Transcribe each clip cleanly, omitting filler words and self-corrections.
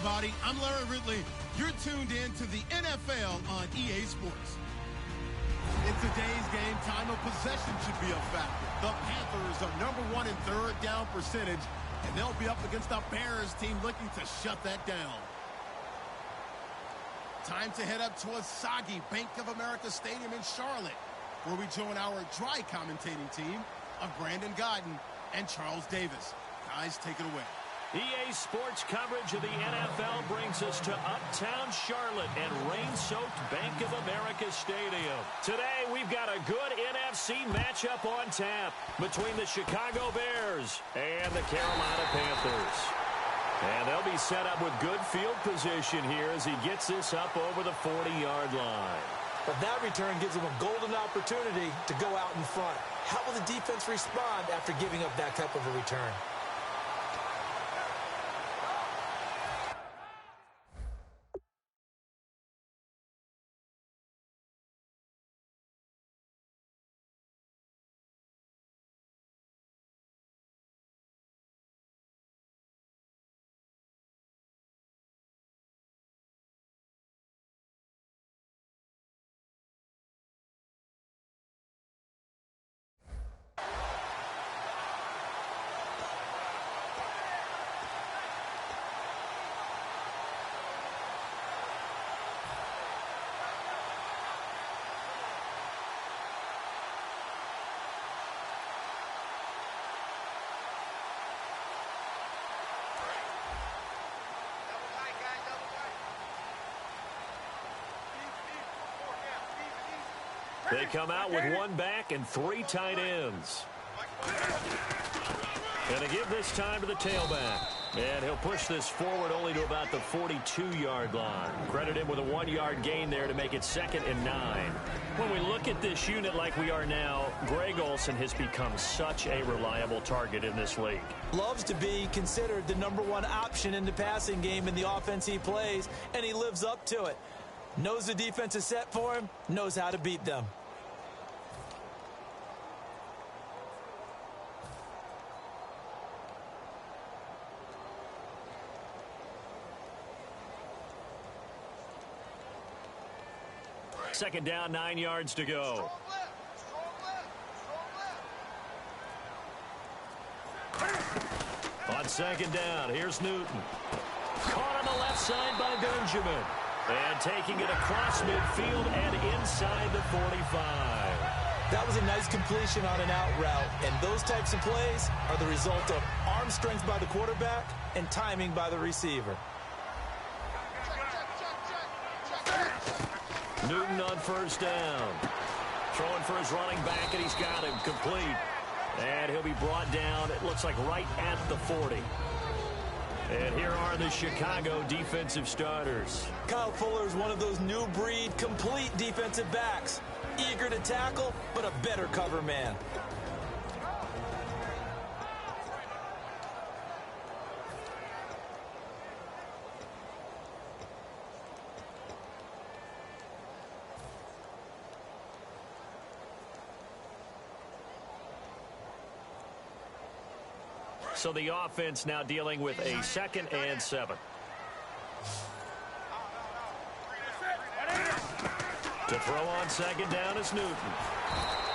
everybody. I'm Larry Ridley. You're tuned in to the NFL on EA Sports. In today's game, time of possession should be a factor. The Panthers are #1 in third down percentage, and they'll be up against the Bears team looking to shut that down. Time to head up to a soggy Bank of America Stadium in Charlotte, where we join our dry commentating team of Brandon Godden and Charles Davis. Guys, take it away. EA Sports coverage of the NFL brings us to Uptown Charlotte and rain-soaked Bank of America Stadium. Today, we've got a good NFC matchup on tap between the Chicago Bears and the Carolina Panthers. And they'll be set up with good field position here as he gets this up over the 40-yard line. But that return gives him a golden opportunity to go out in front. How will the defense respond after giving up that type of a return? They come out with one back and three tight ends. Going to give this time to the tailback. And he'll push this forward only to about the 42-yard line. Credit him with a 1-yard gain there to make it 2nd and 9. When we look at this unit like we are now, Greg Olsen has become such a reliable target in this league. Loves to be considered the #1 option in the passing game in the offense he plays, and he lives up to it. Knows the defense is set for him, knows how to beat them. Second down, 9 yards to go. On second down, here's Newton. Caught on the left side by Benjamin. And taking it across midfield and inside the 45. That was a nice completion on an out route, and those types of plays are the result of arm strength by the quarterback and timing by the receiver. Newton on first down. Throwing for his running back, and he's got him complete. And he'll be brought down, it looks like right at the 40. And here are the Chicago defensive starters. Kyle Fuller is one of those new breed complete defensive backs. Eager to tackle, but a better cover man. So the offense now dealing with a 2nd and 7. To throw on second down is Newton.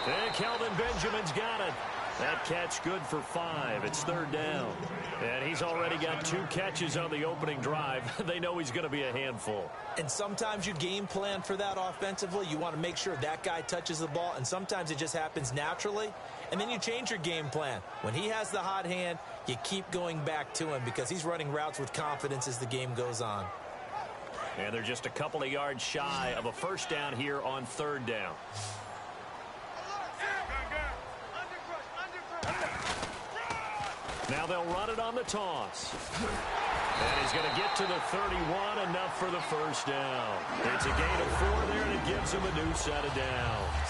And Kelvin Benjamin's got it. That catch good for 5. It's 3rd down. And he's already got 2 catches on the opening drive. They know he's going to be a handful. And sometimes you game plan for that offensively. You want to make sure that guy touches the ball, and sometimes it just happens naturally. And then you change your game plan. When he has the hot hand, you keep going back to him because he's running routes with confidence as the game goes on. And they're just a couple of yards shy of a first down here on 3rd down. Now they'll run it on the toss. And he's going to get to the 31, enough for the first down. It's a gain of 4 there, and it gives him a new set of downs.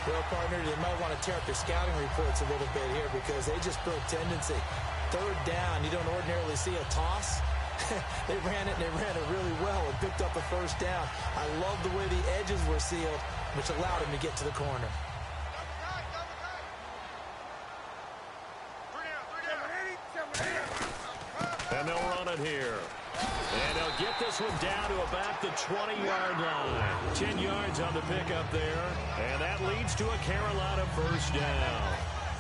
Well, partner, they might want to tear up their scouting reports a little bit here because they just broke tendency. 3rd down, you don't ordinarily see a toss. They ran it, and they ran it really well and picked up a first down. I love the way the edges were sealed, which allowed him to get to the corner. And they'll run it here. And they'll get this one down to about the 20-yard line. 10 yards on the pickup there, and that leads to a Carolina first down.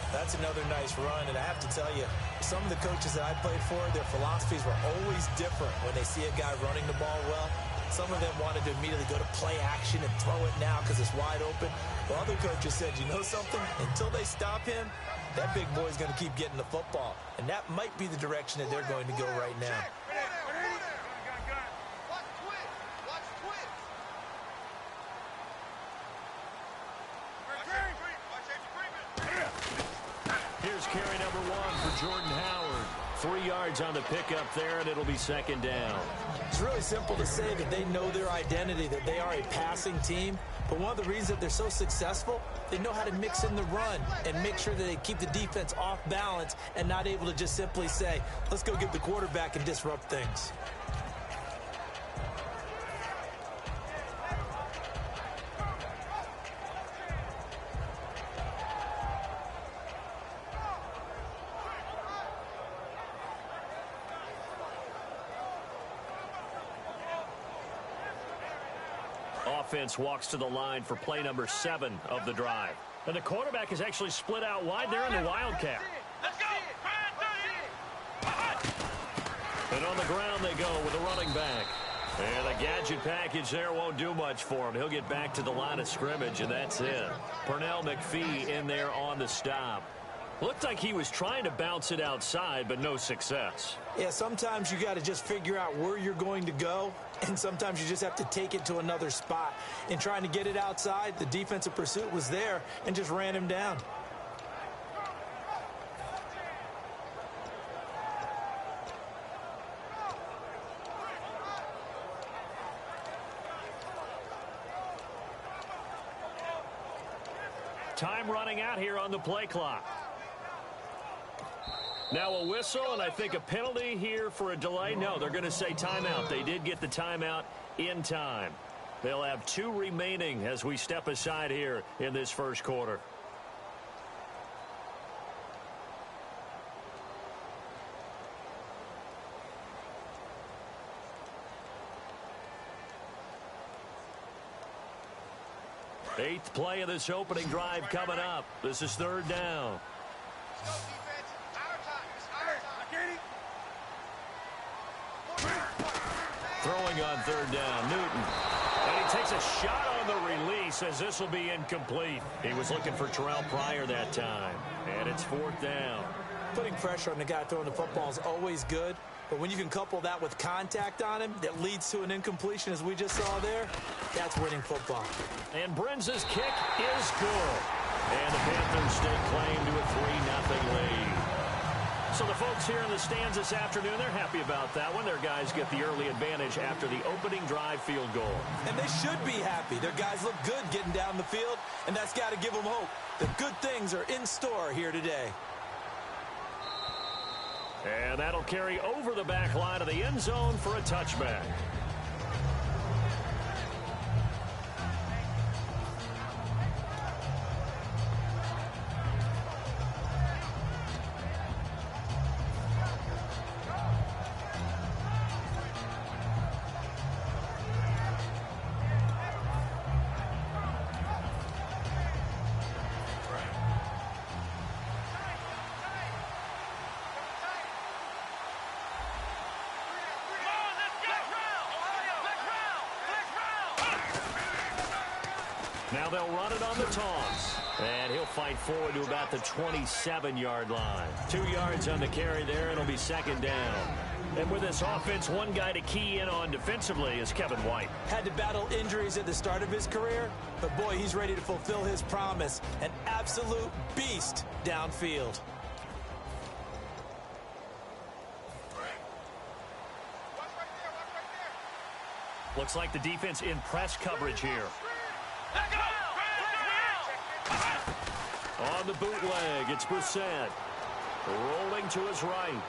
That's another nice run, and I have to tell you, some of the coaches that I played for, their philosophies were always different when they see a guy running the ball well. Some of them wanted to immediately go to play action and throw it now because it's wide open. While other coaches said, you know something? Until they stop him, that big boy's going to keep getting the football. And that might be the direction that they're going to go right now. Here's carry number 1 for Jordan Howard. 3 yards on the pickup there, and it'll be second down. It's really simple to say that they know their identity, that they are a passing team. But one of the reasons that they're so successful, they know how to mix in the run and make sure that they keep the defense off balance and not able to just simply say, let's go get the quarterback and disrupt things. Offense walks to the line for play number 7 of the drive. And the quarterback is actually split out wide there in the Wildcat. Let's go! And on the ground they go with a running back. And the gadget package there won't do much for him. He'll get back to the line of scrimmage, and that's it. Pernell McPhee in there on the stop. Looked like he was trying to bounce it outside, but no success. Yeah, sometimes you got to just figure out where you're going to go, and sometimes you just have to take it to another spot. In trying to get it outside, the defensive pursuit was there and just ran him down. Time running out here on the play clock. Now a whistle, and I think a penalty here for a delay. No, they're going to say timeout. They did get the timeout in time. They'll have 2 remaining as we step aside here in this first quarter. Eighth play of this opening drive coming up. This is third down. Throwing on third down, Newton. And he takes a shot on the release as this will be incomplete. He was looking for Terrell Pryor that time. And it's fourth down. Putting pressure on the guy throwing the football is always good. But when you can couple that with contact on him that leads to an incompletion, as we just saw there, that's winning football. And Brenza's kick is good. And the Panthers stake claim to a 3-0 lead. So the folks here in the stands this afternoon, they're happy about that one. Their guys get the early advantage after the opening drive field goal. And they should be happy. Their guys look good getting down the field, and that's got to give them hope that good things are in store here today. And that'll carry over the back line of the end zone for a touchback. Now they'll run it on the toss. And he'll fight forward to about the 27-yard line. 2 yards on the carry there, and it'll be second down. And with this offense, one guy to key in on defensively is Kevin White. Had to battle injuries at the start of his career, but boy, he's ready to fulfill his promise. An absolute beast downfield. Looks like the defense in press coverage here. On the bootleg, it's Brissett. Rolling to his right.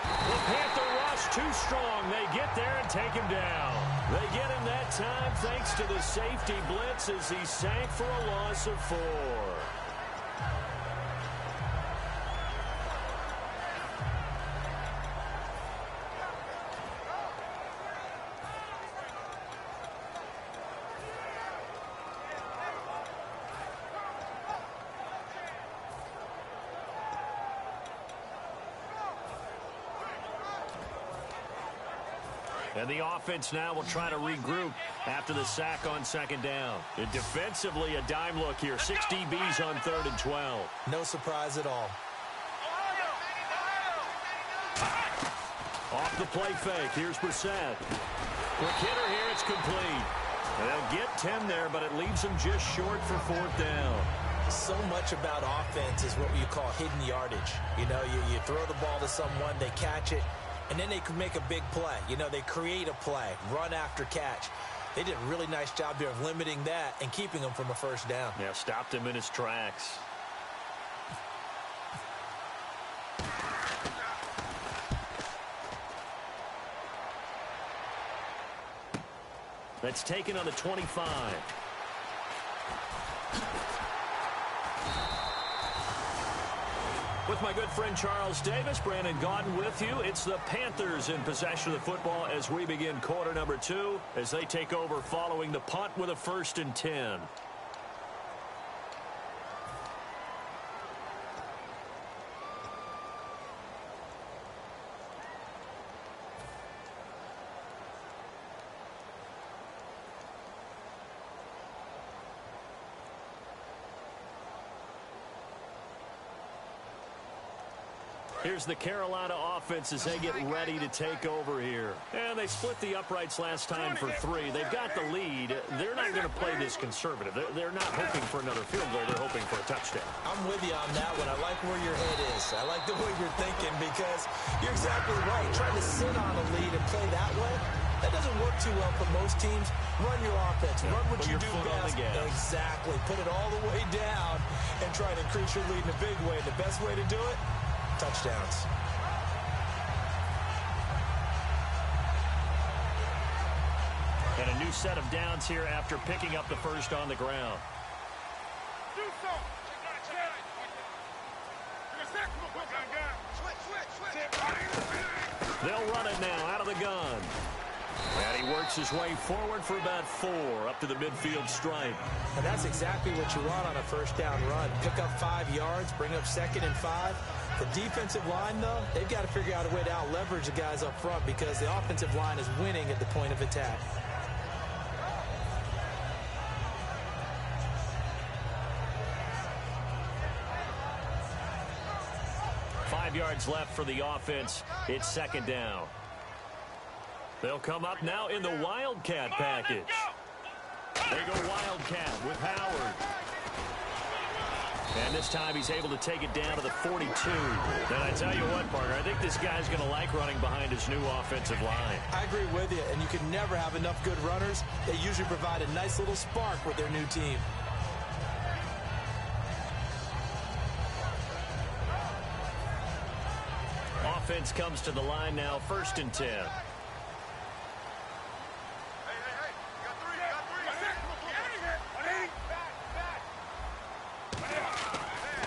The Panther rush too strong. They get there and take him down. They get him that time thanks to the safety blitz as he sank for a loss of 4. And the offense now will try to regroup after the sack on second down. And defensively, a dime look here. 6 DBs on 3rd and 12. No surprise at all. Off the play fake. Here's Brissett. Quick hitter here. It's complete. They'll get 10 there, but it leaves them just short for 4th down. So much about offense is what you call hidden yardage. You know, you throw the ball to someone, they catch it, and then they can make a big play. You know, they create a play, run after catch. They did a really nice job here of limiting that and keeping him from a 1st down. Yeah, stopped him in his tracks. That's taken on the 25. With my good friend Charles Davis, Brandon Gaudin with you. It's the Panthers in possession of the football as we begin quarter number 2 as they take over following the punt with a 1st and 10. Here's the Carolina offense as they get ready to take over here. And they split the uprights last time for 3. They've got the lead. They're not going to play this conservative. They're not hoping for another field goal. They're hoping for a touchdown. I'm with you on that one. I like where your head is. I like the way you're thinking because you're exactly right. Trying to sit on a lead and play that way, that doesn't work too well for most teams. Run your offense. Run what you do best. Exactly. Put it all the way down and try to increase your lead in a big way. The best way to do it, touchdowns. And a new set of downs here after picking up the 1st on the ground. They'll run it now out of the gun. And he works his way forward for about 4 up to the midfield stripe. And that's exactly what you want on a 1st down run. Pick up 5 yards, bring up 2nd and 5. The defensive line, though, they've got to figure out a way to out-leverage the guys up front because the offensive line is winning at the point of attack. Five yards left for the offense. It's 2nd down. They'll come up now in the Wildcat package. They go Wildcat with Howard. And this time he's able to take it down to the 42. And I tell you what, Parker, I think this guy's going to like running behind his new offensive line. I agree with you, and you can never have enough good runners. They usually provide a nice little spark with their new team. Offense comes to the line now, 1st and 10.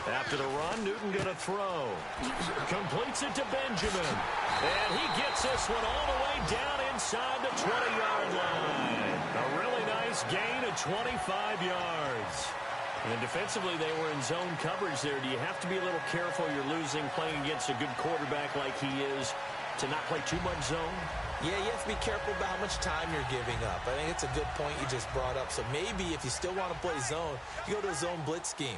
After the run, Newton going to throw. Completes it to Benjamin. And he gets this one all the way down inside the 20-yard line. A really nice gain of 25 yards. And defensively, they were in zone coverage there. Do you have to be a little careful? You're losing playing against a good quarterback like he is to not play too much zone? Yeah, you have to be careful about how much time you're giving up. I think it's a good point you just brought up. So maybe if you still want to play zone, you go to a zone blitz scheme.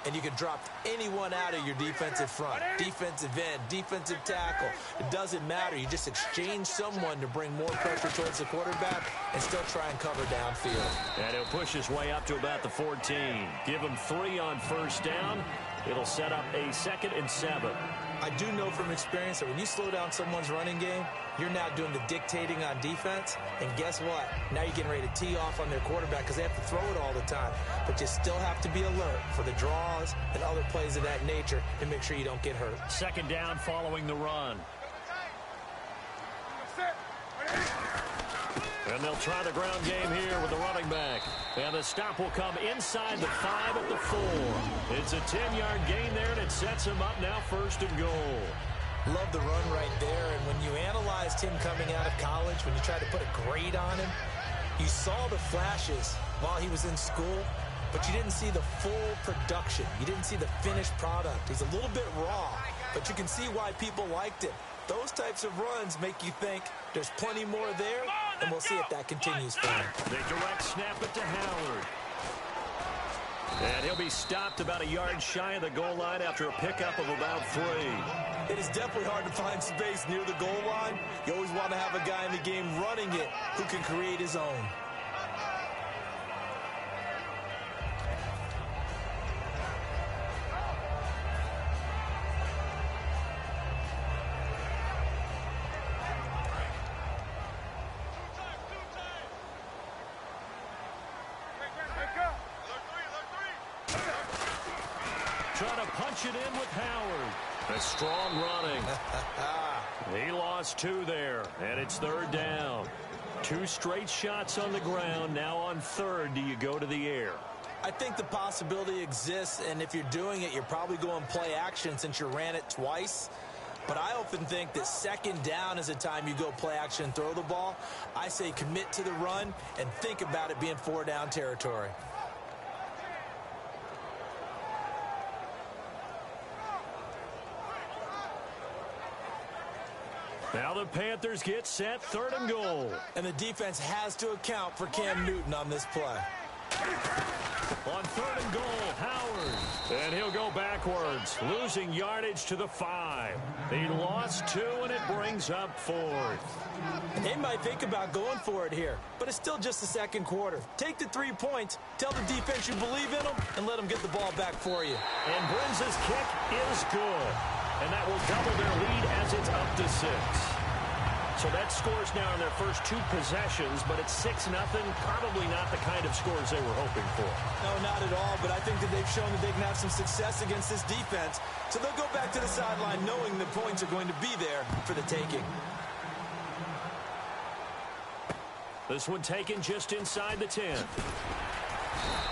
And you can drop anyone out of your defensive front, defensive end, defensive tackle. It doesn't matter. You just exchange someone to bring more pressure towards the quarterback and still try and cover downfield. And he'll push his way up to about the 14. Give him 3 on 1st down. It'll set up a 2nd and 7. I do know from experience that when you slow down someone's running game, you're now doing the dictating on defense. And guess what? Now you're getting ready to tee off on their quarterback because they have to throw it all the time. But you still have to be alert for the draws and other plays of that nature to make sure you don't get hurt. 2nd down following the run. And they'll try the ground game here with the running back. And the stop will come inside the 5 at the 4. It's a 10-yard gain there, and it sets him up now 1st and goal. Love the run right there. And when you analyzed him coming out of college, when you tried to put a grade on him, you saw the flashes while he was in school, but you didn't see the full production. You didn't see the finished product. He's a little bit raw, but you can see why people liked him. Those types of runs make you think there's plenty more there, and we'll see if that continues for him. They direct snap it to Howard. And he'll be stopped about a yard shy of the goal line after a pickup of about 3. It is definitely hard to find space near the goal line. You always want to have a guy in the game running it who can create his own. Trying to punch it in with Howard. A strong running. He lost 2 there, and it's 3rd down. 2 straight shots on the ground. Now on 3rd, do you go to the air? I think the possibility exists, and if you're doing it, you're probably going play action since you ran it twice. But I often think that 2nd down is the time you go play action and throw the ball. I say commit to the run and think about it being 4-down territory. Now the Panthers get set, 3rd and goal. And the defense has to account for Cam Newton on this play. On 3rd and goal, Howard. And he'll go backwards, losing yardage to the 5. He lost 2, and it brings up 4th. They might think about going for it here, but it's still just the 2nd quarter. Take the 3 points, tell the defense you believe in them, and let them get the ball back for you. And Brinz's kick is good. And that will double their lead as it's up to 6. So that scores now in their first 2 possessions, but it's 6-0. Probably not the kind of scores they were hoping for. No, not at all, but I think that they've shown that they can have some success against this defense. So they'll go back to the sideline knowing the points are going to be there for the taking. This one taken just inside the 10.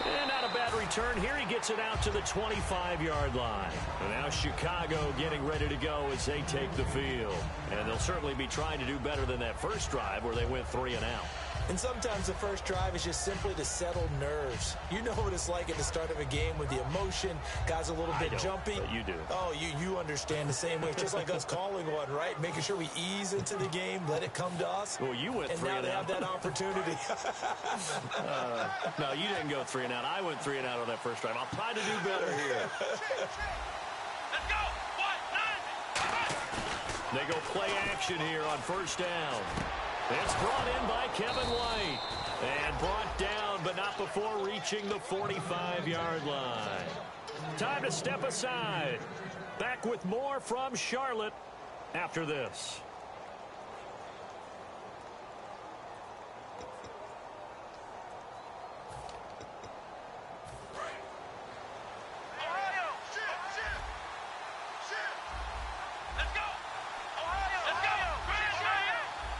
And not a bad return here. He gets it out to the 25-yard line. And now Chicago getting ready to go as they take the field. And they'll certainly be trying to do better than that first drive where they went 3 and out. And sometimes the first drive is just simply to settle nerves. You know what it's like at the start of a game with the emotion. Guys a little bit jumpy. But you do. Oh, you understand the same way. It's just like us calling one, right? Making sure we ease into the game, let it come to us. Well, you went 3 and out. And now they have that opportunity. No, you didn't go 3 and out. I went 3 and out on that first drive. I'll try to do better here. Let's go. 1, 9, They go play action here on 1st down. It's brought in by Kevin White. And brought down, but not before reaching the 45-yard line. Time to step aside. Back with more from Charlotte after this.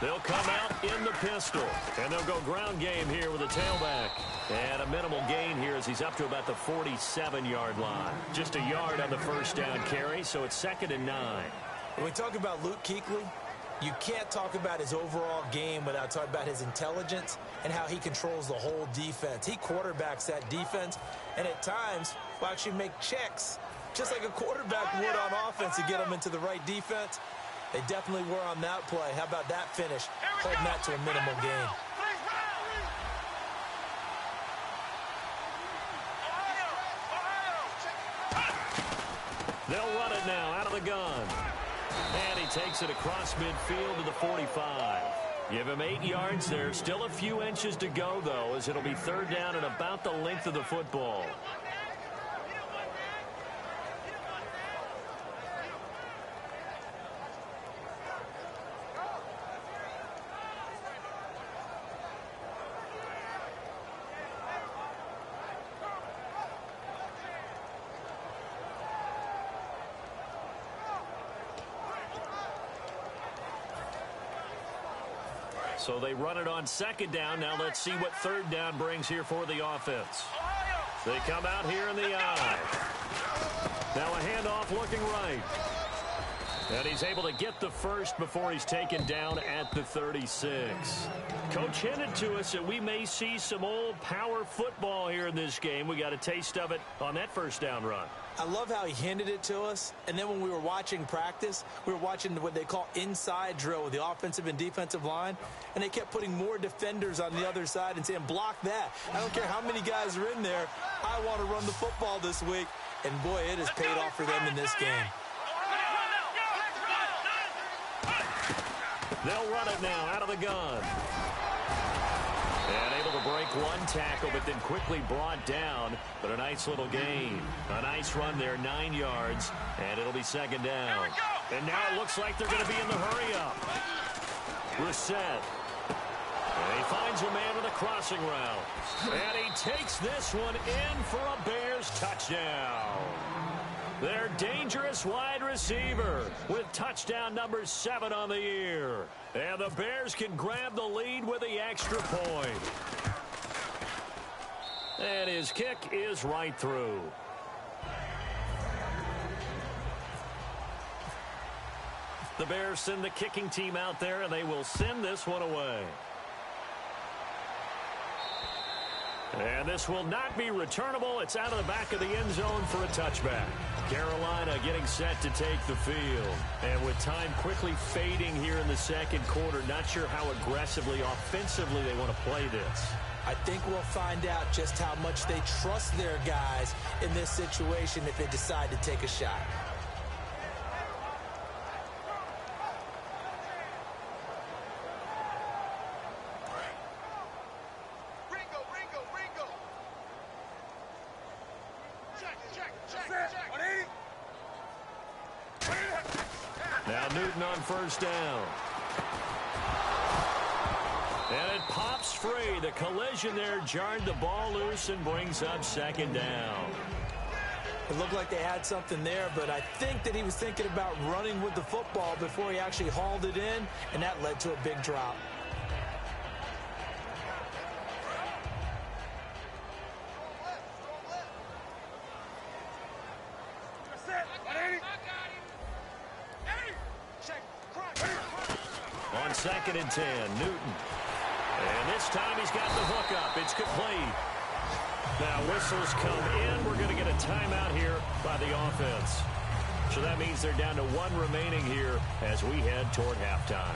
They'll come out in the pistol, and they'll go ground game here with a tailback. And a minimal gain here as he's up to about the 47-yard line. Just a yard on the 1st down carry, so it's 2nd and 9. When we talk about Luke Kuechly, you can't talk about his overall game without talking about his intelligence and how he controls the whole defense. He quarterbacks that defense, and at times will actually make checks, just like a quarterback would on offense to get them into the right defense. They definitely were on that play. How about that finish? Holding that to a minimal gain. They'll run it now out of the gun. And he takes it across midfield to the 45. Give him 8 yards there. Still a few inches to go, though, as it'll be 3rd down and about the length of the football. So they run it on 2nd down. Now let's see what 3rd down brings here for the offense. They come out here in the eye. Now a handoff looking right. And he's able to get the first before he's taken down at the 36. Coach hinted to us that we may see some old power football here in this game. We got a taste of it on that first down run. I love how he hinted it to us, and then when we were watching practice, we were watching what they call inside drill with the offensive and defensive line, and they kept putting more defenders on the other side and saying, block that. I don't care how many guys are in there. I want to run the football this week, and boy, it has paid off for them in this game. They'll run it now out of the gun. And able to break one tackle, but then quickly brought down. But a nice little gain. A nice run there, 9 yards. And it'll be second down. And now it looks like they're going to be in the hurry-up. Reset. And he finds a man with a crossing route. And he takes this one in for a Bears touchdown. Their dangerous wide receiver with touchdown number 7 on the year. And the Bears can grab the lead with the extra point. And his kick is right through. The Bears send the kicking team out there, and they will send this one away. And this will not be returnable. It's out of the back of the end zone for a touchback. Carolina getting set to take the field. And with time quickly fading here in the second quarter, not sure how aggressively, offensively they want to play this. I think we'll find out just how much they trust their guys in this situation if they decide to take a shot. Now Newton on first down. And it pops free. The collision there jarred the ball loose and brings up second down. It looked like they had something there, but I think that he was thinking about running with the football before he actually hauled it in, and that led to a big drop. On 2nd and 10, Newton. And this time he's got the hook up. It's complete. Now whistles come in. We're going to get a timeout here by the offense. So that means they're down to 1 remaining here as we head toward halftime.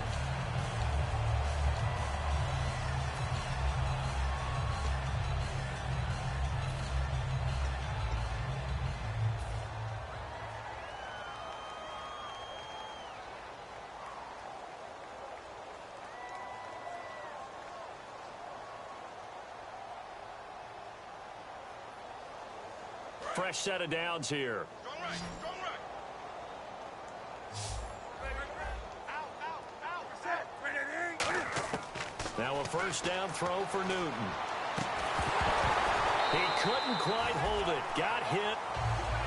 Fresh set of downs here. Now a first down throw for Newton. He couldn't quite hold it. Got hit.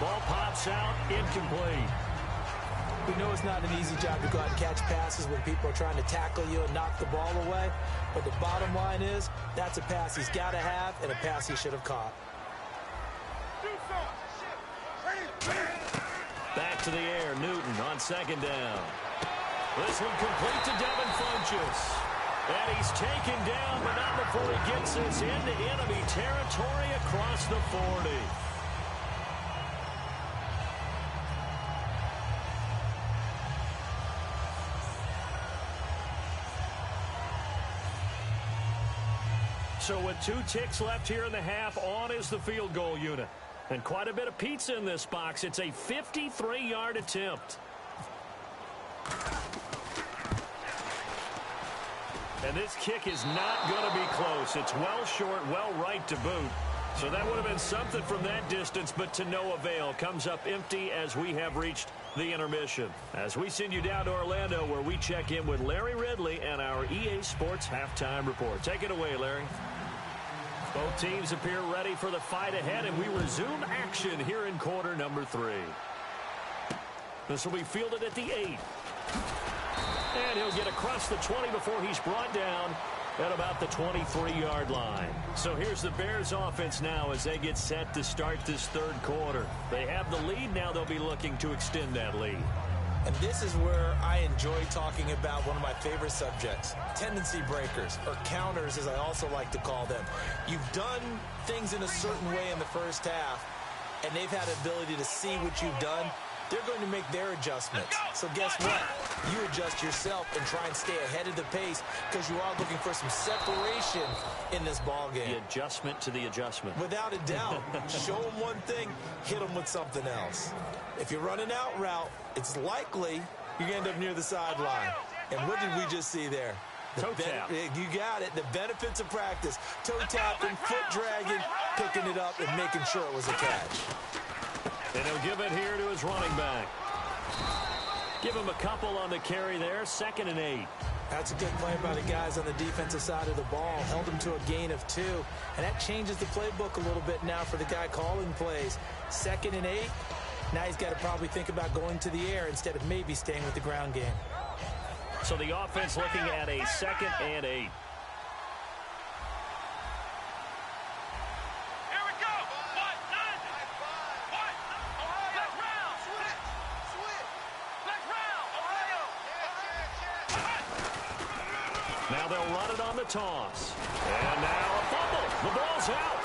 Ball pops out. Incomplete. We know it's not an easy job to go out and catch passes when people are trying to tackle you and knock the ball away. But the bottom line is that's a pass he's got to have and a pass he should have caught. Back to the air, Newton on 2nd down. This one complete to Devin Funchess. And he's taken down, but not before he gets us into enemy territory across the 40. So with 2 ticks left here in the half, on is the field goal unit. And quite a bit of pizza in this box. It's a 53-yard attempt. And this kick is not going to be close. It's well short, well right to boot. So that would have been something from that distance, but to no avail. Comes up empty as we have reached the intermission. As we send you down to Orlando, where we check in with Larry Ridley and our EA Sports Halftime Report. Take it away, Larry. Both teams appear ready for the fight ahead, and we resume action here in quarter number 3. This will be fielded at the 8. And he'll get across the 20 before he's brought down at about the 23-yard line. So here's the Bears offense now as they get set to start this third quarter. They have the lead. Now they'll be looking to extend that lead. And this is where I enjoy talking about one of my favorite subjects, tendency breakers, or counters as I also like to call them. You've done things in a certain way in the first half, and they've had the ability to see what you've done. They're going to make their adjustments. So guess what? You adjust yourself and try and stay ahead of the pace because you are looking for some separation in this ball game. The adjustment to the adjustment. Without a doubt. Show them one thing, hit them with something else. If you run an out route, it's likely you're going to end up near the sideline. And what did we just see there? Toe tap. You got it. The benefits of practice. Toe tapping, foot dragging, picking it up, and making sure it was a catch. And he'll give it here to his running back. Give him a couple on the carry there. 2nd and 8. That's a good play by the guys on the defensive side of the ball. Held him to a gain of 2. And that changes the playbook a little bit now for the guy calling plays. 2nd and 8. Now he's got to probably think about going to the air instead of maybe staying with the ground game. So the offense looking at a 2nd and 8. Now they'll run it on the toss. And now a fumble. The ball's out.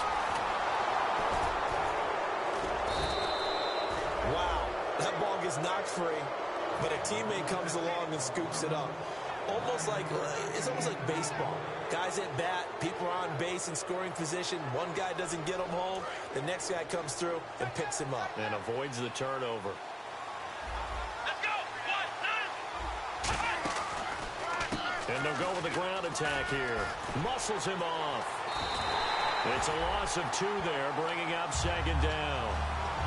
Wow, that ball gets knocked free, but a teammate comes along and scoops it up. It's almost like baseball. Guys at bat, people are on base in scoring position. One guy doesn't get him home. The next guy comes through and picks him up. And avoids the turnover. And they'll go with the ground attack here. Muscles him off. It's a loss of 2 there, bringing up 2nd down.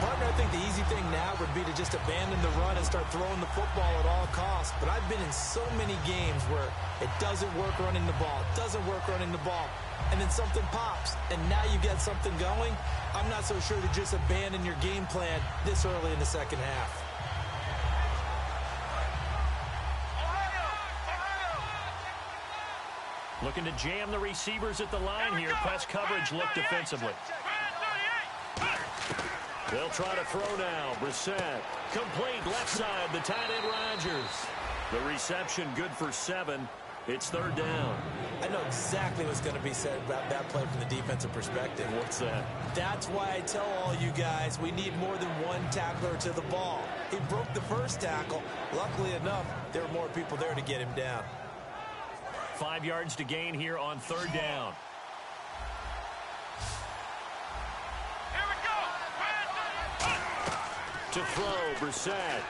Partner, I think the easy thing now would be to just abandon the run and start throwing the football at all costs. But I've been in so many games where it doesn't work running the ball. It doesn't work running the ball. And then something pops, and now you get something going. I'm not so sure to just abandon your game plan this early in the second half. Looking to jam the receivers at the line here. Press coverage look defensively. They'll try to throw now. Brissett. Complete left side. The tight end Rodgers. The reception good for 7. It's 3rd down. I know exactly what's going to be said about that play from the defensive perspective. What's that? That's why I tell all you guys we need more than one tackler to the ball. He broke the first tackle. Luckily enough, there were more people there to get him down. 5 yards to gain here on 3rd down. Here we go. To throw, Brissett.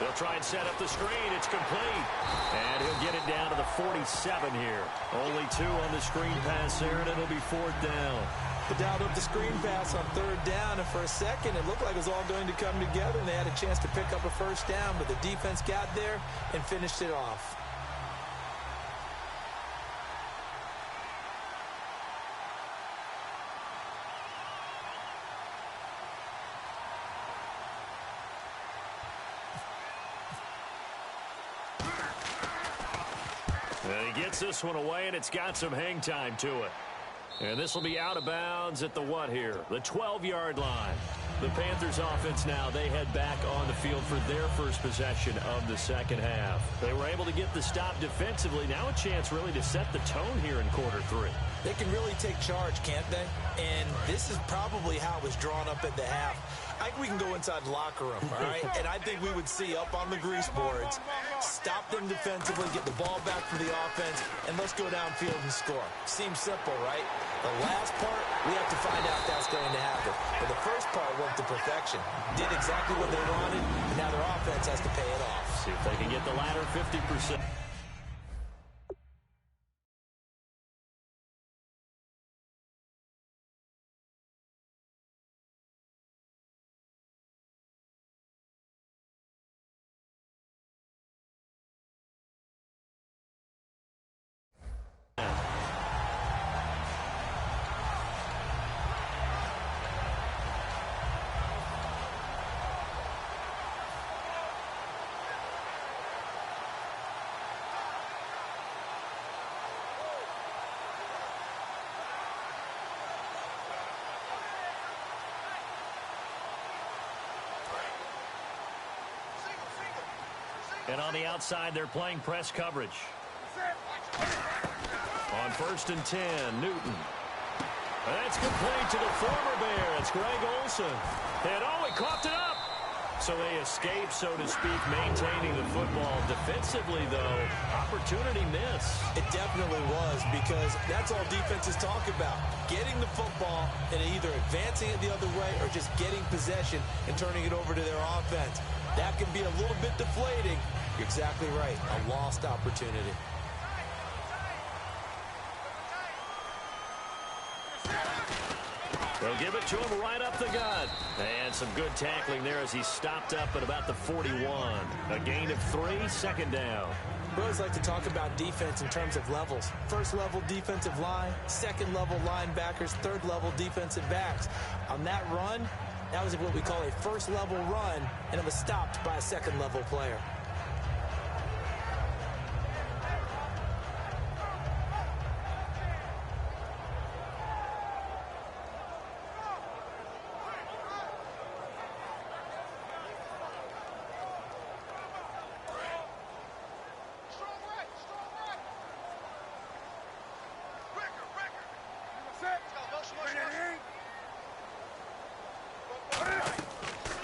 They'll try and set up the screen. It's complete. And he'll get it down to the 47 here. Only 2 on the screen pass there, and it'll be 4th down. They dialed up the screen pass on 3rd down, and for a second, it looked like it was all going to come together, and they had a chance to pick up a 1st down, but the defense got there and finished it off. And he gets this one away, and it's got some hang time to it. And this will be out of bounds at the what here? The 12-yard line. The Panthers offense now, they head back on the field for their first possession of the second half. They were able to get the stop defensively. Now a chance really to set the tone here in quarter 3. They can really take charge, can't they? And this is probably how it was drawn up at the half. I think we can go inside the locker room, all right? And I think we would see up on the grease boards, stop them defensively, get the ball back for the offense, and let's go downfield and score. Seems simple, right? The last part, we have to find out if that's going to happen. But the first part worked to perfection. Did exactly what they wanted, and now their offense has to pay it off. See if they can get the latter 50%. And on the outside, they're playing press coverage. On 1st and 10, Newton. That's complete to the former Bear. It's Greg Olsen. And he coughed it up. So they escape, so to speak, maintaining the football. Defensively, though, opportunity miss. It definitely was, because that's all defenses talk about. Getting the football and either advancing it the other way or just getting possession and turning it over to their offense. That can be a little bit deflating. You're exactly right. A lost opportunity. They'll give it to him right up the gut. And some good tackling there as he stopped up at about the 41. A gain of 3, 2nd down. We always like to talk about defense in terms of levels. First level defensive line, second level linebackers, third level defensive backs. On that run, that was what we call a first level run, and it was stopped by a second level player.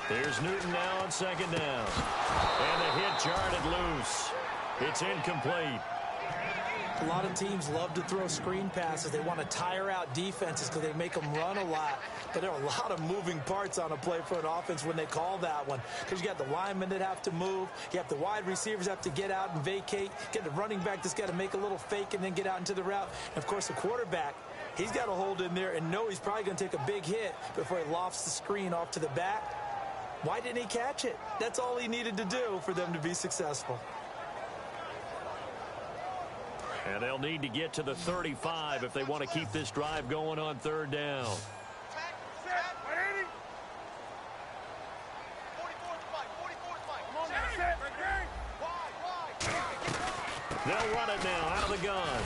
There's Newton now on 2nd down. And the hit jarred it loose. It's incomplete. A lot of teams love to throw screen passes. They want to tire out defenses because they make them run a lot. But there are a lot of moving parts on a play for an offense when they call that one. Because you got the linemen that have to move. You have the wide receivers have to get out and vacate. You got the running back that's got to make a little fake and then get out into the route. And, of course, the quarterback, he's got to hold in there and know he's probably going to take a big hit before he lofts the screen off to the back. Why didn't he catch it? That's all he needed to do for them to be successful. And they'll need to get to the 35 if they want to keep this drive going on 3rd down. They'll run it now out of the gun.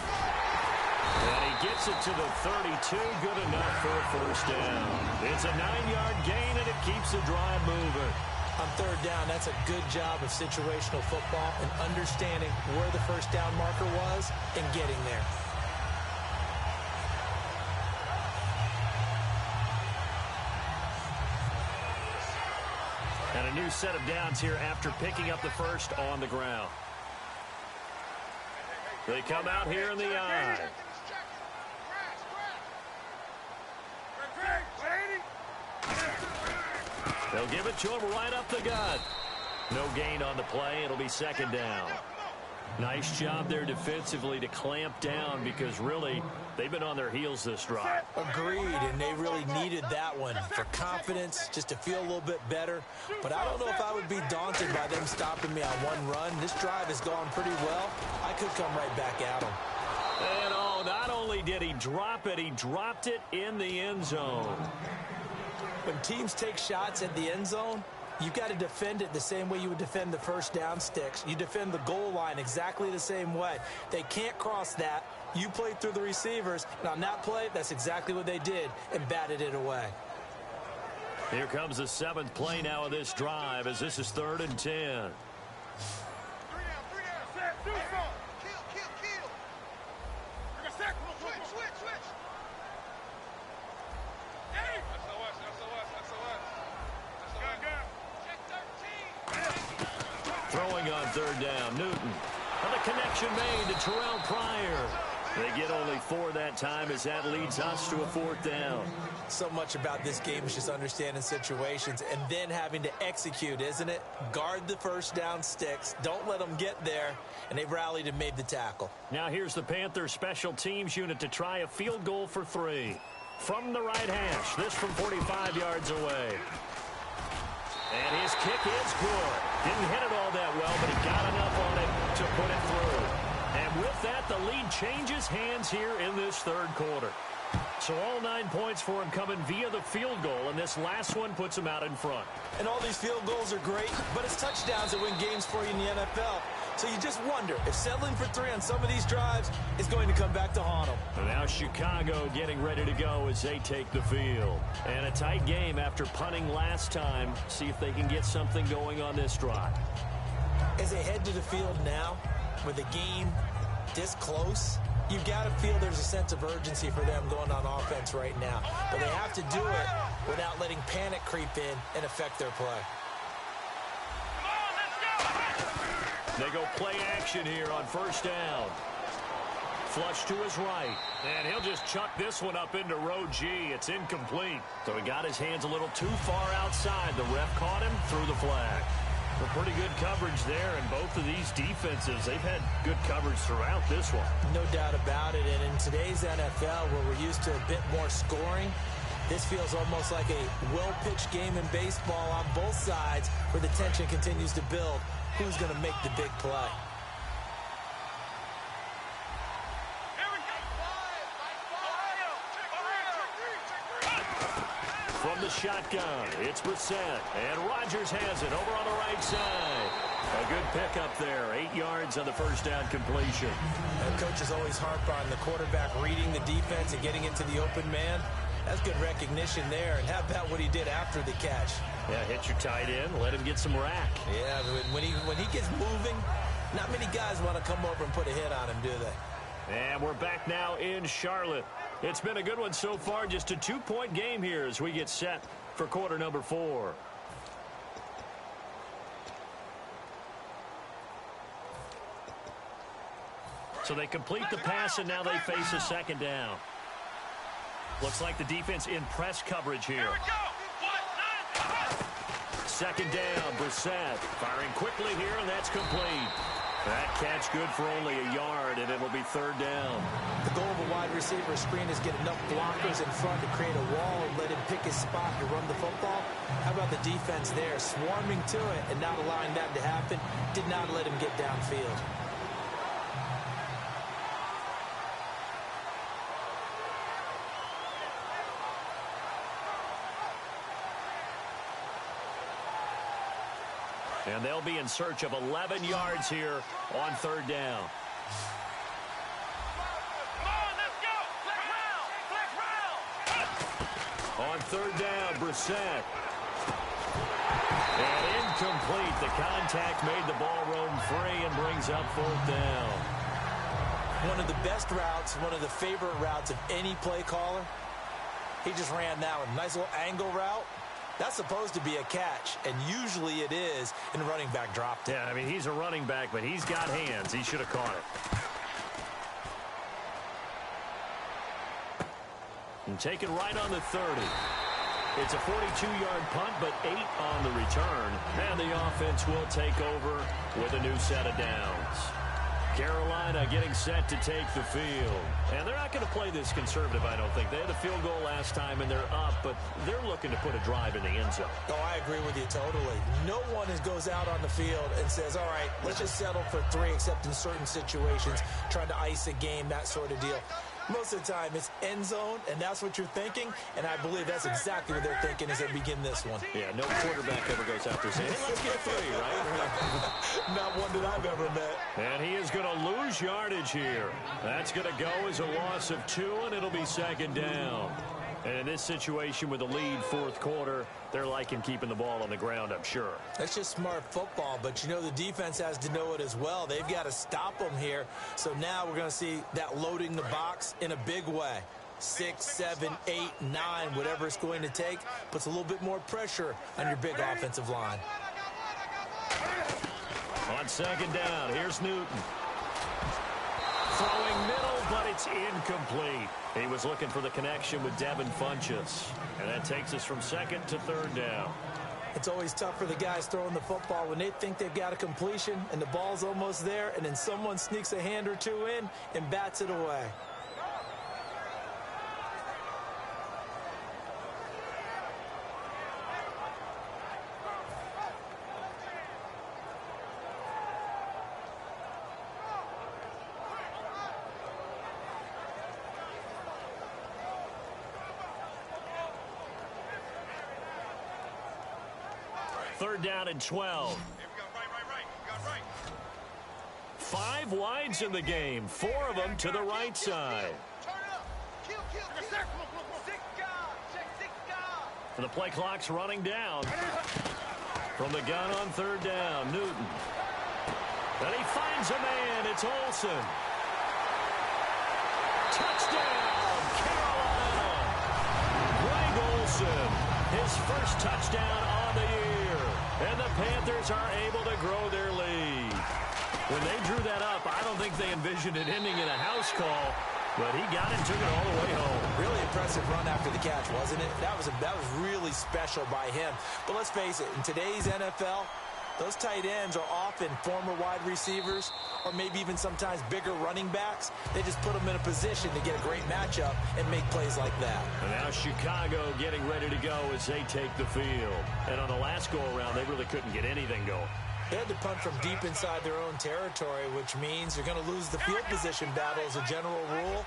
And he gets it to the 32. Good enough for a 1st down. It's a 9-yard gain, and it keeps the drive moving. On 3rd down, that's a good job of situational football and understanding where the 1st down marker was and getting there. And a new set of downs here after picking up the 1st on the ground. They come out here in the eye. They'll give it to him right up the gut. No gain on the play. It'll be 2nd down. Nice job there defensively to clamp down because really they've been on their heels this drive. Agreed, and they really needed that one for confidence, just to feel a little bit better. But I don't know if I would be daunted by them stopping me on one run. This drive has gone pretty well. I could come right back at them. And not only did he drop it, he dropped it in the end zone. When teams take shots at the end zone, you've got to defend it the same way you would defend the 1st down sticks. You defend the goal line exactly the same way. They can't cross that. You play through the receivers. And on that play, that's exactly what they did and batted it away. Here comes the 7th play now of this drive as this is 3rd and 10. Throwing on 3rd down, Newton. And the connection made to Terrell Pryor. They get only 4 that time as that leads us to a 4th down. So much about this game is just understanding situations and then having to execute, isn't it? Guard the 1st down sticks. Don't let them get there. And they've rallied and made the tackle. Now here's the Panthers special teams unit to try a field goal for 3. From the right hash, this from 45 yards away. And his kick is good. Didn't hit it all that well, but he got enough on it to put it through. And with that, the lead changes hands here in this 3rd quarter. So all 9 points for him coming via the field goal, and this last one puts him out in front. And all these field goals are great, but it's touchdowns that win games for you in the NFL. So you just wonder if settling for 3 on some of these drives is going to come back to haunt them. And now Chicago getting ready to go as they take the field. And a tight game after punting last time. See if they can get something going on this drive. As they head to the field now, with the game this close, you've got to feel there's a sense of urgency for them going on offense right now. But they have to do it without letting panic creep in and affect their play. They go play action here on first down. Flush to his right. And he'll just chuck this one up into row G. It's incomplete. So he got his hands a little too far outside. The ref caught him, threw the flag. Well, pretty good coverage there, and both of these defenses, they've had good coverage throughout this one. No doubt about it, and in today's NFL, where we're used to a bit more scoring, this feels almost like a well-pitched game in baseball on both sides, where the tension continues to build. Who's going to make the big play? From the shotgun, it's Brissett, and Rodgers has it over on the right side. A good pickup there, 8 yards on the first down completion. And coaches always harp on the quarterback reading the defense and getting into the open man. That's good recognition there. And how about what he did after the catch? Yeah, hit your tight end, let him get some rack. Yeah, when he gets moving, not many guys want to come over and put a hit on him, do they? And we're back now in Charlotte. It's been a good one so far, just a 2-point game here as we get set for quarter number 4. So they complete the pass, and now they face a second down. Looks like the defense in press coverage here. Second down, Brissett firing quickly here, and that's complete. That catch good for only a yard, and it'll be third down. The goal of a wide receiver screen is get enough blockers in front to create a wall and let him pick his spot to run the football. How about the defense there, swarming to it and not allowing that to happen? Did not let him get downfield. And they'll be in search of 11 yards here on third down. On third down, Brissett. And incomplete. The contact made the ball roam free and brings up fourth down. One of the best routes, one of the favorite routes of any play caller. He just ran that one. Nice little angle route. That's supposed to be a catch, and usually it is, and the running back dropped it. Yeah, I mean, he's a running back, but he's got hands. He should have caught it. And taken right on the 30. It's a 42-yard punt, but 8 on the return. And the offense will take over with a new set of downs. Carolina getting set to take the field. And they're not going to play this conservative, I don't think. They had a field goal last time, and they're up, but they're looking to put a drive in the end zone. Oh, I agree with you totally. No one goes out on the field and says, all right, let's just settle for 3, except in certain situations, trying to ice a game, that sort of deal. Most of the time, it's end zone, and that's what you're thinking, and I believe that's exactly what they're thinking as they begin this one. Yeah, no quarterback ever goes out there saying, hey, let's get 3, right? Not one that I've ever met. And he is going to lose yardage here. That's going to go as a loss of 2, and it'll be second down. And in this situation with the lead fourth quarter, they're liking keeping the ball on the ground, I'm sure. That's just smart football, but you know the defense has to know it as well. They've got to stop them here. So now we're going to see that loading the box in a big way. 6, 7, 8, 9, whatever it's going to take, puts a little bit more pressure on your big offensive line. On second down, here's Newton. Throwing middle, but it's incomplete. He was looking for the connection with Devin Funchess. And that takes us from second to third down. It's always tough for the guys throwing the football when they think they've got a completion and the ball's almost there, and then someone sneaks a hand or 2 in and bats it away. Third down and 12. 5 wides in the game, 4 of them to the right side. And the play clock's running down. From the gun on third down, Newton. And he finds a man. It's Olsen. Touchdown, Carolina. Greg Olsen, his first touchdown on the year. And the Panthers are able to grow their lead. When they drew that up, I don't think they envisioned it ending in a house call, but he got it and took it all the way home. Really impressive run after the catch, wasn't it? That was really special by him. But let's face it, in today's NFL, those tight ends are often former wide receivers or maybe even sometimes bigger running backs. They just put them in a position to get a great matchup and make plays like that. And now Chicago getting ready to go as they take the field. And on the last go-around, they really couldn't get anything going. They had to punt from deep inside their own territory, which means you're going to lose the field position battle as a general rule.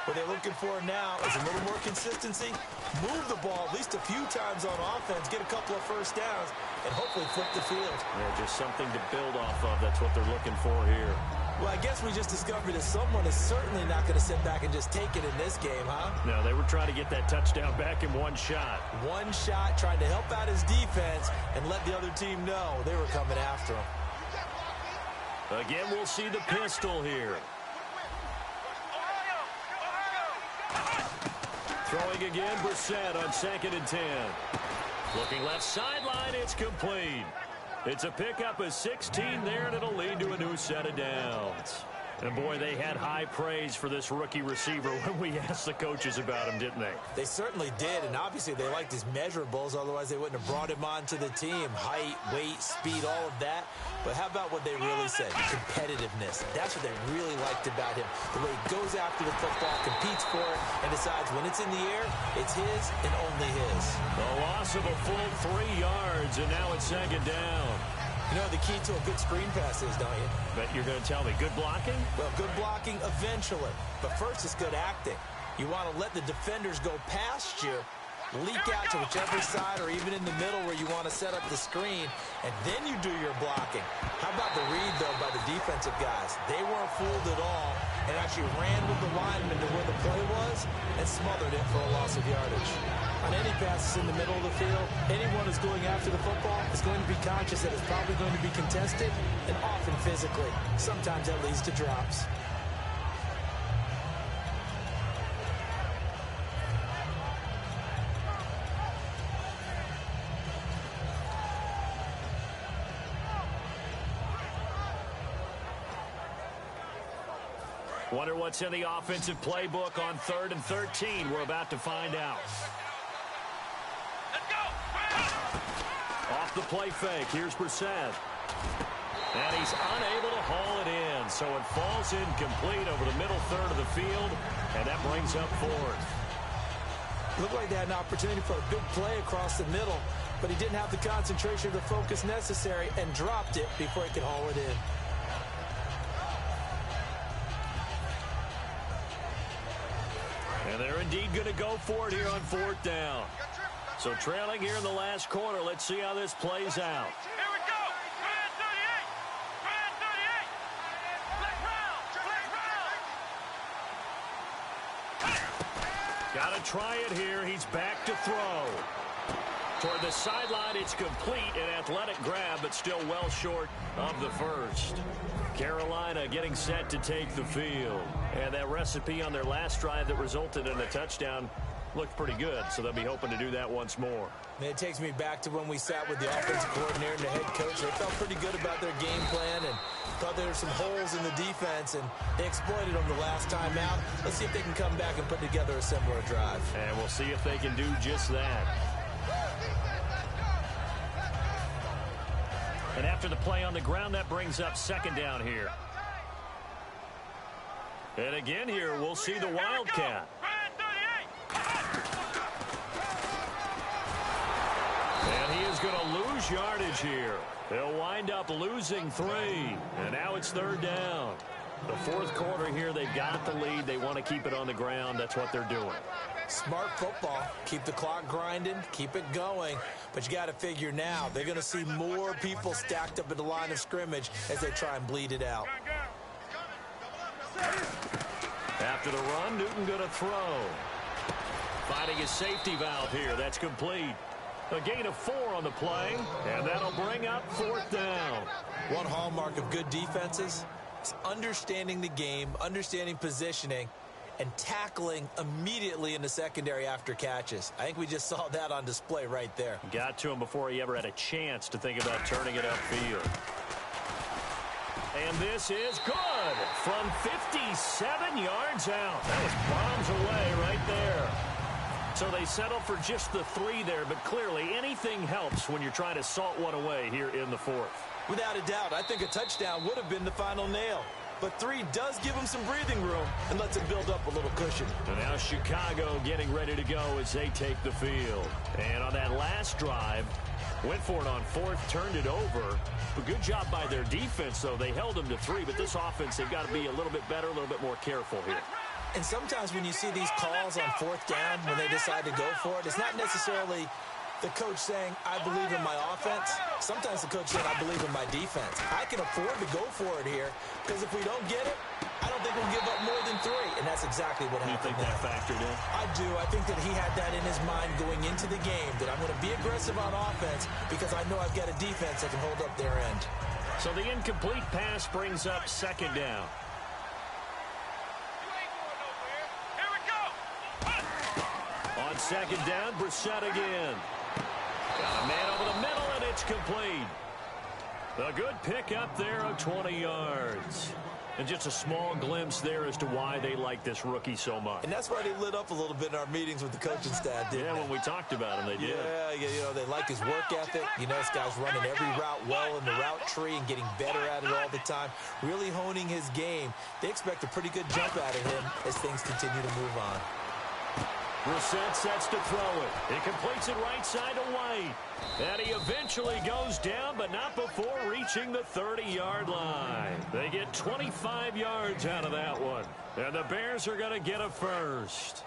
What they're looking for now is a little more consistency, move the ball at least a few times on offense, get a couple of first downs, and hopefully flip the field. Yeah, just something to build off of. That's what they're looking for here. Well, I guess we just discovered that someone is certainly not going to sit back and just take it in this game, huh? No, they were trying to get that touchdown back in one shot. One shot, trying to help out his defense and let the other team know they were coming after him. Again, we'll see the pistol here. Throwing again, Brissett on 2nd and 10. Looking left sideline, it's complete. It's a pickup of 16 there, and it'll lead to a new set of downs. And, boy, they had high praise for this rookie receiver when we asked the coaches about him, didn't they? They certainly did, and obviously they liked his measurables. Otherwise, they wouldn't have brought him onto the team. Height, weight, speed, all of that. But how about what they really said? Competitiveness. That's what they really liked about him. The way he goes after the football, competes for it, and decides when it's in the air, it's his and only his. The loss of a full 3 yards, and now it's 2nd down. You know the key to a good screen pass is, don't you? Bet you're going to tell me good blocking? Well, good blocking eventually. But first, it's good acting. You want to let the defenders go past you, leak out to whichever side or even in the middle where you want to set up the screen, and then you do your blocking. How about the read, though, by the defensive guys? They weren't fooled at all and actually ran with the lineman to where the play was and smothered it for a loss of yardage. On any passes in the middle of the field, anyone who's going after the football is going to be conscious that it's probably going to be contested and often physically. Sometimes that leads to drops. Wonder what's in the offensive playbook on 3rd and 13. We're about to find out. Let's go! Off the play fake, here's Brissett. And he's unable to haul it in, so it falls incomplete over the middle third of the field, and that brings up 4th. Looked like they had an opportunity for a big play across the middle, but he didn't have the concentration or the focus necessary and dropped it before he could haul it in. And they're indeed going to go for it here on 4th down. So trailing here in the last quarter, let's see how this plays out. Here we go! Brand 38! Brand 38! Flag round! Got to try it here. He's back to throw. Toward the sideline, it's complete. An athletic grab, but still well short of the first. Carolina getting set to take the field. And that recipe on their last drive that resulted in a touchdown looked pretty good, so they'll be hoping to do that once more. And it takes me back to when we sat with the offensive coordinator and the head coach. They felt pretty good about their game plan and thought there were some holes in the defense, and they exploited them the last time out. Let's see if they can come back and put together a similar drive. And we'll see if they can do just that. And after the play on the ground, that brings up 2nd down here. And again here, we'll see the Wildcat. And he is going to lose yardage here. They'll wind up losing 3. And now it's 3rd down. The 4th quarter here, they've got the lead. They want to keep it on the ground. That's what they're doing. Smart football. Keep the clock grinding. Keep it going. But you got to figure now, they're going to see more people stacked up at the line of scrimmage as they try and bleed it out. After the run, Newton going to throw. Finding his safety valve here. That's complete. A gain of 4 on the play, and that'll bring up 4th down. One hallmark of good defenses is understanding the game, understanding positioning, and tackling immediately in the secondary after catches. I think we just saw that on display right there. Got to him before he ever had a chance to think about turning it upfield. And this is good from 57 yards out. That was bombs away right there. So they settle for just the 3 there, but clearly anything helps when you're trying to salt one away here in the 4th. Without a doubt, I think a touchdown would have been the final nail. But 3 does give them some breathing room and lets it build up a little cushion. And now Chicago getting ready to go as they take the field. And on that last drive, went for it on 4th, turned it over. A good job by their defense, though. They held them to 3, but this offense, they've got to be a little bit better, a little bit more careful here. And sometimes when you see these calls on 4th down, when they decide to go for it, it's not necessarily the coach saying, I believe in my offense. Sometimes the coach saying, I believe in my defense. I can afford to go for it here because if we don't get it, I don't think we'll give up more than 3. And that's exactly what happened. You think that factored in? I do. I think that he had that in his mind going into the game, that I'm going to be aggressive on offense because I know I've got a defense that can hold up their end. So the incomplete pass brings up 2nd down. On 2nd down, Brissett again. Got a man over the middle, and it's complete. A good pickup there of 20 yards. And just a small glimpse there as to why they like this rookie so much. And that's why they lit up a little bit in our meetings with the coaching staff, didn't they? When we talked about him, they did. Yeah, you know, they like his work ethic. You know, this guy's running every route well in the route tree and getting better at it all the time, really honing his game. They expect a pretty good jump out of him as things continue to move on. Brissett sets to throw it. He completes it right side to White. And he eventually goes down, but not before reaching the 30-yard line. They get 25 yards out of that one. And the Bears are going to get a first.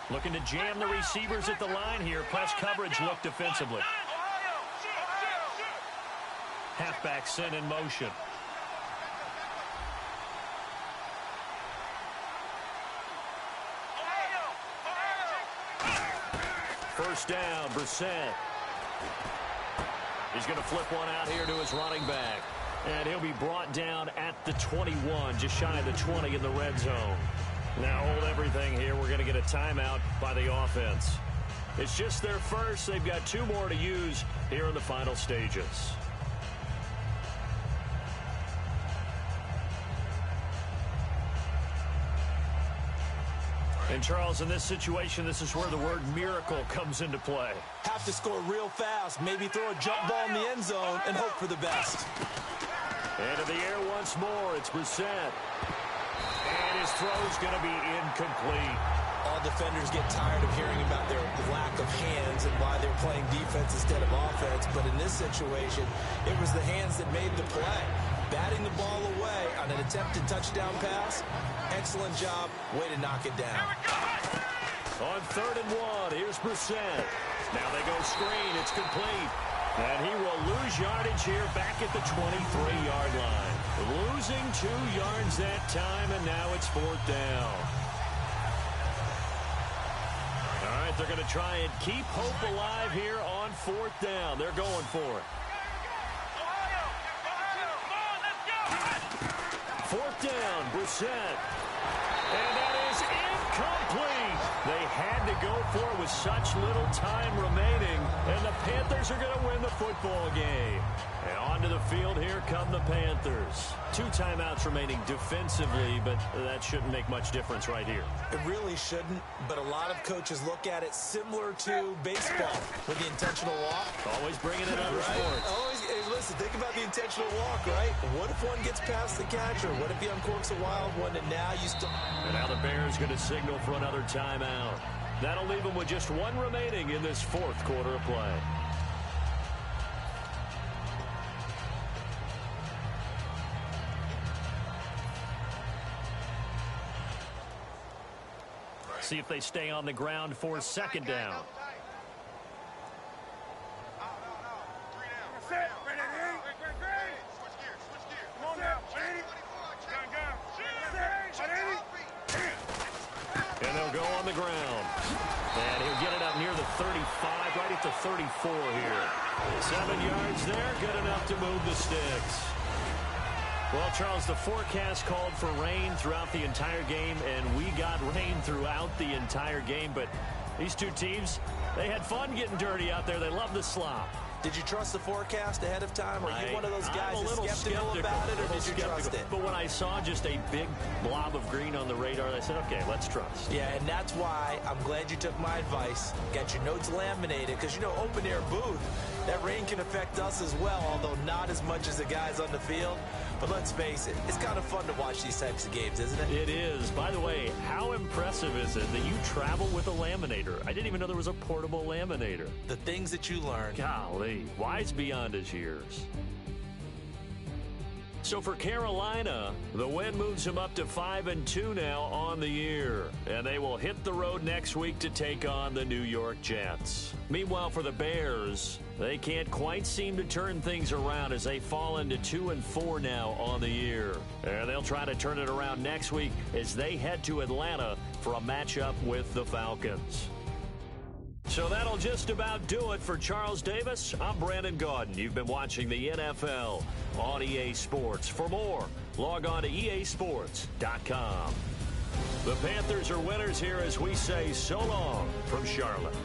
Looking to jam the receivers at the line here. Press coverage look defensively. Halfback sent in motion. First down, Brissett. He's going to flip one out here to his running back. And he'll be brought down at the 21, just shy of the 20 in the red zone. Now hold everything here. We're going to get a timeout by the offense. It's just their first. They've got 2 more to use here in the final stages. And, Charles, in this situation, this is where the word miracle comes into play. Have to score real fast, maybe throw a jump ball in the end zone, and hope for the best. Into the air once more, it's Brissett. And his throw's going to be incomplete. All defenders get tired of hearing about their lack of hands and why they're playing defense instead of offense. But in this situation, it was the hands that made the play. Batting the ball away on an attempted touchdown pass. Excellent job. Way to knock it down. On 3rd and 1, here's Brissett. Now they go screen. It's complete. And he will lose yardage here back at the 23-yard line. Losing 2 yards that time, and now it's 4th down. All right, they're going to try and keep hope alive here on 4th down. They're going for it. 4th down, Brissett. And that is incomplete. They had to go for it with such little time remaining. And the Panthers are going to win the football game. And onto the field, here come the Panthers. 2 timeouts remaining defensively, but that shouldn't make much difference right here. It really shouldn't, but a lot of coaches look at it similar to baseball with the intentional walk. Always bringing it other sports. Always, hey, listen, think about the intentional walk, right? What if one gets past the catcher? What if he uncorks a wild one, and now you still... And now the Bears going to signal for another timeout. That'll leave them with just 1 remaining in this 4th quarter of play. See if they stay on the ground for 2nd down. And they'll go on the ground. And he'll get 35, right at the 34 here. 7 yards there, good enough to move the sticks. Well, Charles, the forecast called for rain throughout the entire game, and we got rain throughout the entire game. But these two teams, they had fun getting dirty out there. They love the slop. Did you trust the forecast ahead of time? Are you one of those guys that's skeptical about it, or did you trust it? But when I saw just a big blob of green on the radar, I said, okay, let's trust. Yeah, and that's why I'm glad you took my advice. Got your notes laminated, because, you know, open-air booth, that rain can affect us as well, although not as much as the guys on the field. But let's face it, it's kind of fun to watch these types of games, isn't it? It is. By the way, how impressive is it that you travel with a laminator? I didn't even know there was a portable laminator. The things that you learn. Golly, wise beyond his years. So for Carolina, the win moves them up to 5-2 now on the year. And they will hit the road next week to take on the New York Jets. Meanwhile, for the Bears, they can't quite seem to turn things around as they fall into 2-4 now on the year. And they'll try to turn it around next week as they head to Atlanta for a matchup with the Falcons. So that'll just about do it for Charles Davis. I'm Brandon Gaudin. You've been watching the NFL on EA Sports. For more, log on to easports.com. The Panthers are winners here as we say so long from Charlotte.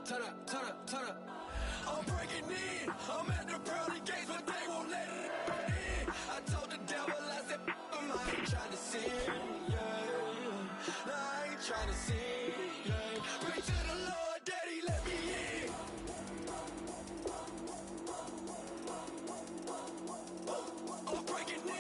Turn up. I'm breaking in. I'm at the pearly gates, but they won't let it in. I told the devil, I said, I ain't trying to sin. Yeah. No, I ain't trying to sin. Yeah. Pray to the Lord, Daddy, let me in. I'm breaking in.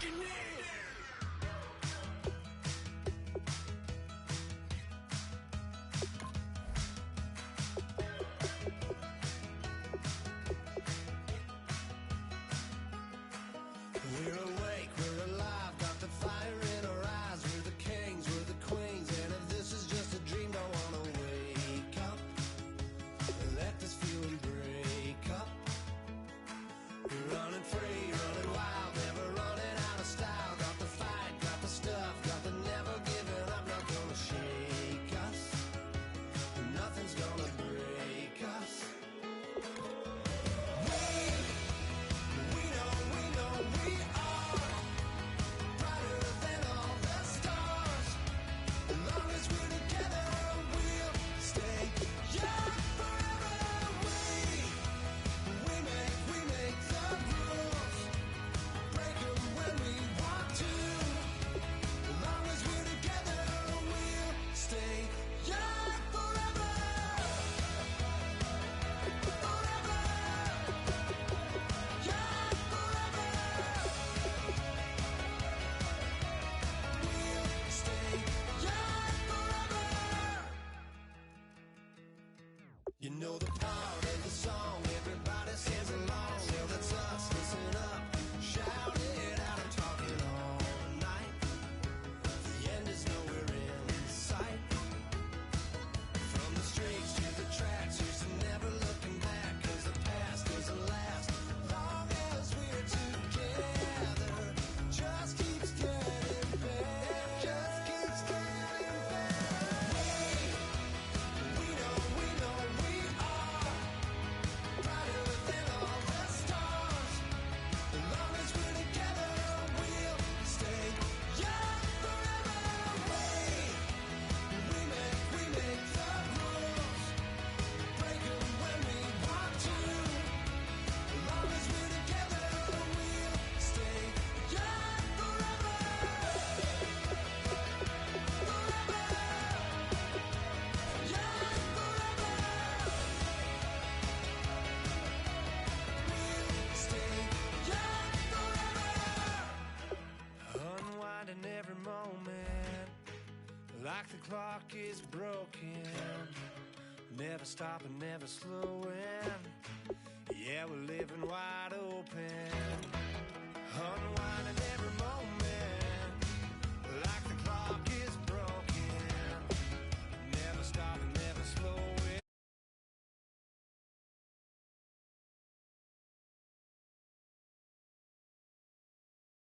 breaking in. We're awake, we're alive, got the fire in our eyes. We're the kings, we're the queens, and if this is just a dream, don't wanna wake up. Let this feeling break up. We're running free, running wild, never running out of style. Got the fight, got the stuff, got the never giving up. Not gonna shake us, nothing's gonna break us. We know we are brighter than all the stars. As long as we're together, we'll stay young forever. We make the rules, break 'em when we want to. As long as we're together, we'll stay young forever. Forever. Young forever. We'll stay young forever. You know the part of the song, everybody sings along. Well, that's us, listen up, shout it out. I'm talking all night. The end is nowhere in sight. From the streets to the tracks, here's to never looking back. 'Cause the past doesn't last long as we're together. Just keeps getting better. Just keeps getting better. We know we are brighter than all the stars. As long as we're together, we'll stay young forever. We make the rules, break 'em when we want to. As long as we're together, we'll stay young forever. Forever. Young forever. We'll stay young forever. Unwinding every moment, like the clock is broken. Never stopping, never slowing. Yeah, we're living wide open. Unwinding every